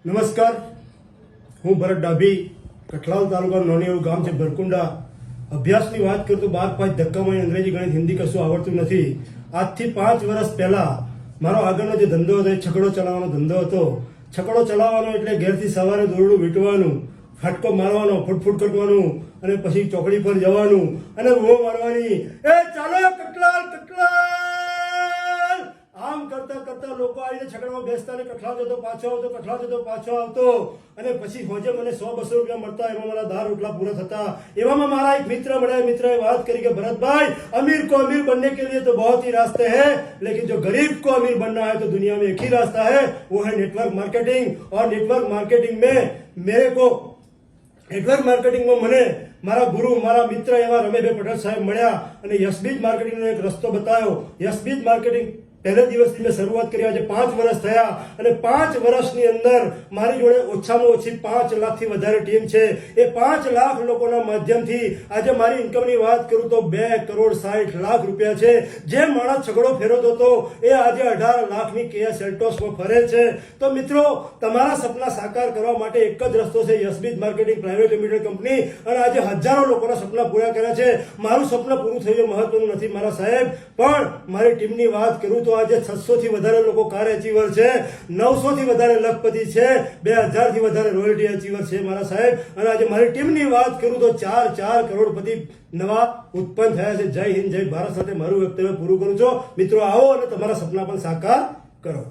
નમસ્કાર, હું ભરત ડાભી. કઠલાલ તાલુકાનું નાનું એવું ગામ છે ભરકુંડા. અભ્યાસની વાત કરું તો 12-5 ધક્કામાં અંગ્રેજી, ગણિત, હિન્દી કશું આવડતું નથી. આજથી 5 વર્ષ પહેલા મારો આગળનો જે ધંધો હતો એ છકડો ચલાવવાનો ધંધો હતો. છકડો ચલાવવાનો એટલે ઘેરથી સવારે દોરડું વીંટવાનું, ફટકો મારવાનો, ફૂટફૂટ કરવાનું અને પછી ચોકડી પર જવાનું અને રૂહો મારવાની, એ ચાલો કઠલાલ કઠલાલ, આમ કરતા કરતા લોકો આવીને છકડામાં બેસતા ને કઠલાલ જતો પાછો આવતો, કઠલાલ જતો પાછો આવતો અને પછી હોજે મને 100-200 રૂપિયા મળતા. એમાં મારા દાળ રોટલા પૂરા થતા. એવામાં મારા એક મિત્ર મળ્યા. મિત્રએ વાત કરી કે ભરતભાઈ, अमीर को अमीर बनने के लिए तो बहुत ही रास्ते हैं, लेकिन जो गरीब को अमीर बनना है तो दुनिया में एक ही रास्ता है, वो है नेटवर्क मार्केटिंग. और नेटवर्क मार्केटिंग में मेरे को નેટવર્ક માર્કેટિંગમાં મને મારા ગુરુ, મારા મિત્ર એવા રમેશભાઈ પટેલ સાહેબ મળ્યા અને યશબીજ માર્કેટિંગનો એક રસ્તો બતાવ્યો. યશબીજ માર્કેટિંગ પહેલા દિવસથી મેં શરૂઆત કરી. આજે 5 વર્ષ થયા અને 5 વર્ષની અંદર મારી જોડે ઓછામાં ઓછી 5 લાખથી વધારે ટીમ છે. એ 5 લાખ લોકોના માધ્યમથી આજે મારી ઇન્કમની વાત કરું તો 2,60,00,000 રૂપિયા છે. જે માણસ છકડો ફેરવતો હતો એ આજે 18 લાખની કિયા સેલ્ટોસમાં ફરે છે. તો મિત્રો, તમારા સપના સાકાર કરવા માટે એક જ રસ્તો છે, યશબીજ માર્કેટિંગ પ્રાઇવેટ લિમિટેડ કંપની. અને આજે હજારો લોકોના સપના પૂરા કર્યા છે. મારું સપનું પૂરું થયું મહત્વનું નથી મારા સાહેબ, પણ મારી ટીમની વાત કરું તો આજે 600 થી વધારે લોકો કાર એચીવર છે, 900 થી વધારે લખપતિ છે, 2000 થી વધારે રોયલ્ટી એચીવર છે મારા સાહેબ. અને આજે મારી ટીમની વાત કરું તો 4 કરોડપતિ નવા ઉત્પન્ન થયા છે. જય હિન્દ, જય ભારત સાથે મારું વક્તવ્ય પૂરું કરું છું. મિત્રો, આવો અને તમારા સપના પણ સાકાર કરો.